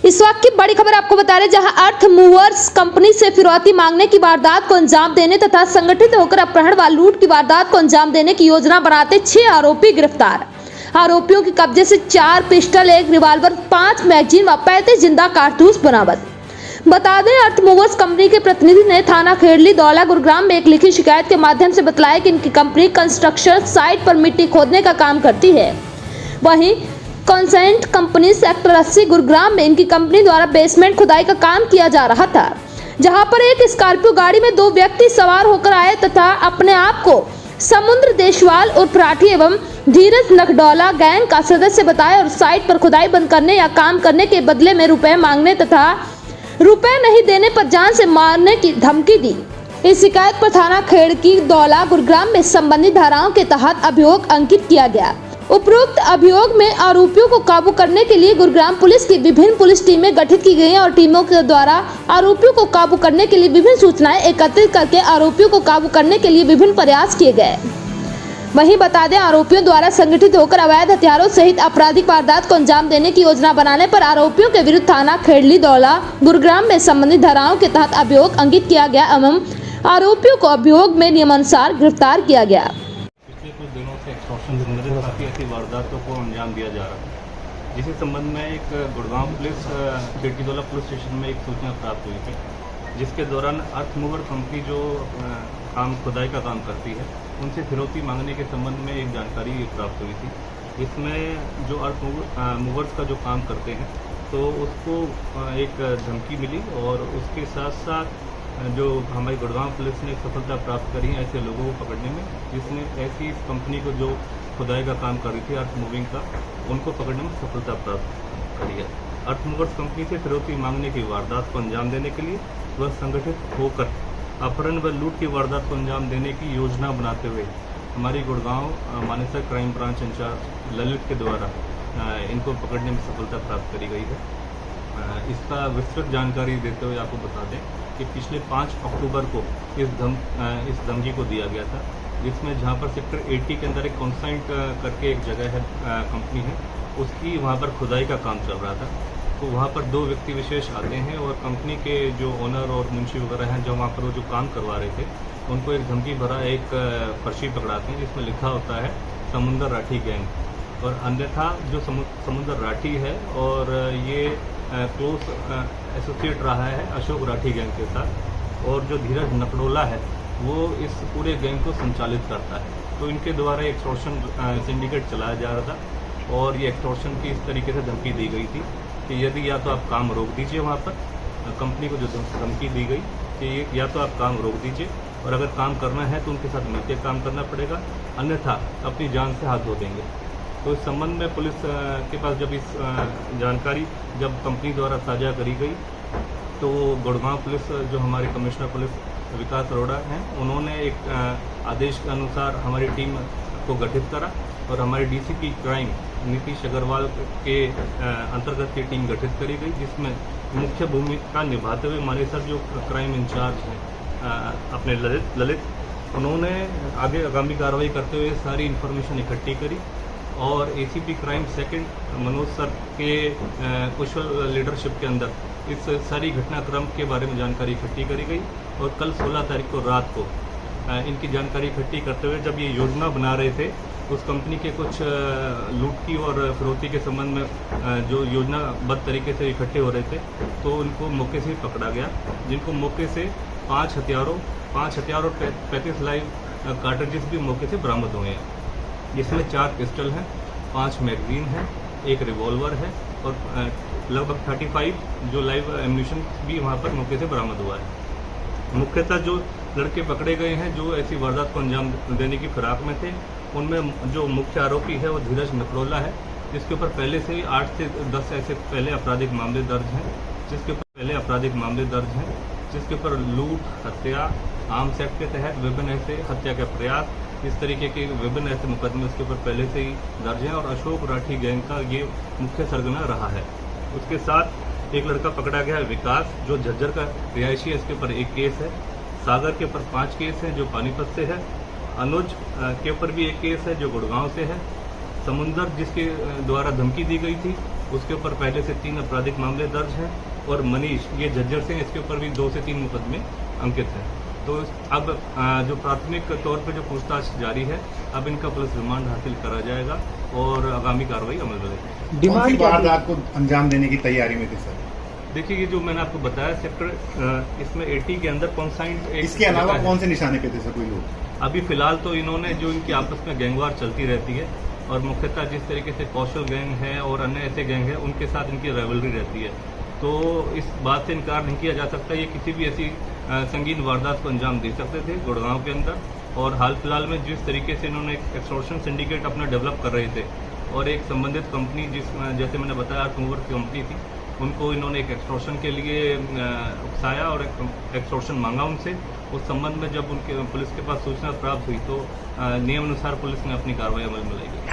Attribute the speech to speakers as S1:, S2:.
S1: इस वक्त की बड़ी खबर आपको बता रहे, जहां अर्थ मूवर्स कंपनी से फिरौती मांगने की वारदात को अंजाम देने तथा संगठित होकर अपहरण व लूट की वारदात को अंजाम देने की योजना बनाते 6 आरोपी गिरफ्तार। आरोपियों के कब्जे से 4 पिस्टल, 1 रिवाल्वर, 5 मैगजीन व 35 जिंदा कारतूस बरामद। बता दें, अर्थ मूवर्स कंपनी के प्रतिनिधि ने थाना खेड़ली दौला गुरुग्राम में एक लिखित शिकायत के माध्यम से बतलाया कि इनकी कंपनी कंस्ट्रक्शन साइट पर मिट्टी खोदने का काम करती है। वहीं कॉन्सेंट कंपनी सेक्टर 80 गुरुग्राम में इनकी कंपनी द्वारा बेसमेंट खुदाई का काम किया जा रहा था, जहां पर एक स्कॉर्पियो गाड़ी में 2 व्यक्ति सवार होकर आए तथा अपने आप को समुद्र देशवाल उर्फ राठी एवं धीरज नखडौला गैंग का सदस्य बताया और साइट पर खुदाई बंद करने या काम करने के बदले में रुपए मांगने तथा रुपए नहीं देने पर जान से मारने की धमकी दी। इस शिकायत पर थाना खेड़की दौला गुरुग्राम में संबंधित धाराओं के तहत अभियोग अंकित किया गया। उपरोक्त अभियोग में आरोपियों को काबू करने के लिए गुरुग्राम पुलिस की विभिन्न पुलिस टीमें गठित की गई हैं और टीमों के द्वारा आरोपियों को काबू करने के लिए विभिन्न सूचनाएं एकत्रित करके आरोपियों को काबू करने के लिए विभिन्न प्रयास किए गए। वहीं बता दें, आरोपियों द्वारा संगठित होकर अवैध हथियारों सहित आपराधिक वारदात को अंजाम देने की योजना बनाने पर आरोपियों के विरुद्ध थाना खेड़ली दौला गुरुग्राम में संबंधित धाराओं के तहत अभियोग अंकित किया गया एवं आरोपियों को अभियोग में नियमानुसार गिरफ्तार किया गया।
S2: पिछले कुछ दिनों से एक्सटॉर्शन काफ़ी ऐसी वारदातों को अंजाम दिया जा रहा है, जिसके संबंध में एक Gurgaon police Kherki Daula police station में एक सूचना प्राप्त हुई थी, जिसके दौरान अर्थ मूवर कंपनी जो खुदाई का काम करती है, उनसे फिरौती मांगने के संबंध में एक जानकारी प्राप्त हुई थी। इसमें जो अर्थ मूवर्स का जो काम करते हैं तो उसको एक धमकी मिली और उसके साथ साथ जो हमारी गुड़गांव पुलिस ने सफलता प्राप्त करी है ऐसे लोगों को पकड़ने में, जिसने ऐसी इस कंपनी को जो खुदाई का काम कर रही थी अर्थ मूविंग का, उनको पकड़ने में सफलता प्राप्त करी है। अर्थ मूवर्स कंपनी से फिरौती मांगने की वारदात को अंजाम देने के लिए वह संगठित होकर अपहरण व लूट की वारदात को अंजाम देने की योजना बनाते हुए हमारी Gurgaon Manesar crime branch incharge Lalit के द्वारा इनको पकड़ने में सफलता प्राप्त करी गई है। इसका विस्तृत जानकारी देते हुए आपको बता दें कि पिछले 5 अक्टूबर को इस धमकी को दिया गया था, जिसमें जहां पर सेक्टर 80 के अंदर एक कॉन्सेंट करके एक जगह है, कंपनी है, उसकी वहां पर खुदाई का काम चल रहा था। तो वहां पर 2 व्यक्ति विशेष आते हैं और कंपनी के जो ओनर और मुंशी वगैरह हैं जो वहाँ पर वो जो काम करवा रहे थे, उनको एक धमकी भरा एक पर्ची पकड़ाते हैं जिसमें लिखा होता है समुद्र राठी गैंग, और अन्यथा जो समुद्र राठी है और ये क्लोज एसोसिएट रहा है अशोक राठी गैंग के साथ, और जो धीरज नखडौला है वो इस पूरे गैंग को संचालित करता है। तो इनके द्वारा एक्सटॉर्शन सिंडिकेट चलाया जा रहा था और ये एक्सटॉर्शन की इस तरीके से धमकी दी गई थी कि यदि या तो आप काम रोक दीजिए, वहाँ पर कंपनी को जो धमकी दी गई कि या तो आप काम रोक दीजिए और अगर काम करना है तो उनके साथ मिलकर काम करना पड़ेगा, अन्यथा अपनी जान से हाथ धो देंगे। तो इस संबंध में पुलिस के पास जब इस जानकारी जब कंपनी द्वारा साझा करी गई तो गुड़गांव पुलिस जो हमारे कमिश्नर पुलिस विकास अरोड़ा हैं, उन्होंने एक आदेश के अनुसार हमारी टीम को गठित करा और हमारे डीसीपी क्राइम नीतीश अग्रवाल के अंतर्गत ये टीम गठित करी गई, जिसमें मुख्य भूमिका निभाते हुए हमारे साथ जो क्राइम इंचार्ज हैं अपने ललित, उन्होंने आगामी कार्रवाई करते हुए सारी इन्फॉर्मेशन इकट्ठी करी और ACP crime second Manoj sir के कुशल लीडरशिप के अंदर इस सारी घटनाक्रम के बारे में जानकारी इकट्ठी करी गई और कल 16 तारीख को रात को इनकी जानकारी इकट्ठी करते हुए जब ये योजना बना रहे थे उस कंपनी के कुछ लूट की और फिरौती के संबंध में जो योजनाबद्ध तरीके से इकट्ठे हो रहे थे, तो उनको मौके से ही पकड़ा गया, जिनको मौके से 5 हथियार और 35 लाइव कार्ट्रिजेस भी मौके से बरामद हुए हैं, जिसमें 4 पिस्टल हैं, 5 मैगजीन हैं, 1 रिवॉल्वर है और लगभग 35 जो लाइव एम्यूनिशन भी वहाँ पर मौके से बरामद हुआ है। मुख्यतः जो लड़के पकड़े गए हैं जो ऐसी वारदात को अंजाम देने की फिराक में थे, उनमें जो मुख्य आरोपी है वो धीरज नखडौला है, जिसके ऊपर पहले से ही 8 से 10 ऐसे पहले आपराधिक मामले दर्ज हैं, जिसके ऊपर लूट, हत्या, आर्म्स एक्ट के तहत विभिन्न ऐसे हत्या का प्रयास, इस तरीके के विभिन्न ऐसे मुकदमे उसके ऊपर पहले से ही दर्ज हैं और अशोक राठी गैंग का ये मुख्य सरगना रहा है। उसके साथ एक लड़का पकड़ा गया है विकास, जो झज्जर का रिहायशी है, इसके ऊपर 1 केस है। सागर के ऊपर 5 केस हैं जो पानीपत से है। अनुज के ऊपर भी 1 केस है जो गुड़गांव से है। समुंदर जिसके द्वारा धमकी दी गई थी उसके ऊपर पहले से 3 आपराधिक मामले दर्ज हैं और मनीष ये झज्जर से, इसके ऊपर भी 2 से 3 मुकदमे अंकित हैं। तो अब जो प्राथमिक तौर पर जो पूछताछ जारी है, अब इनका पुलिस रिमांड हासिल करा जाएगा और आगामी कार्रवाई अमल में रहेगी।
S3: कौन सी वारदात को अंजाम देने की तैयारी में थे सर?
S2: देखिए, ये जो मैंने आपको बताया सेक्टर इसमें 80 के अंदर कॉन्साइंड,
S3: इसके अलावा कौन से निशाने पे थे सर कोई लोग?
S2: अभी फिलहाल तो इन्होंने जो इनकी आपस में गैंगवार चलती रहती है और मुख्यतः जिस तरीके से कौशल गैंग है और अन्य ऐसे गैंग है, उनके साथ इनकी राइवलरी रहती है। तो इस बात से इनकार नहीं किया जा सकता ये किसी भी ऐसी संगीन वारदात को अंजाम दे सकते थे गुड़गांव के अंदर। और हाल फिलहाल में जिस तरीके से इन्होंने एक एक्सटॉर्शन सिंडिकेट अपना डेवलप कर रहे थे और एक संबंधित कंपनी जैसे मैंने बताया अर्थ मूवर की कंपनी थी, उनको इन्होंने एक एक्सटॉर्शन के लिए उकसाया और एक्सटॉर्शन मांगा उनसे। उस संबंध में जब उनके पुलिस के पास सूचना प्राप्त हुई तो नियमानुसार पुलिस ने अपनी कार्रवाई अमल में लाई।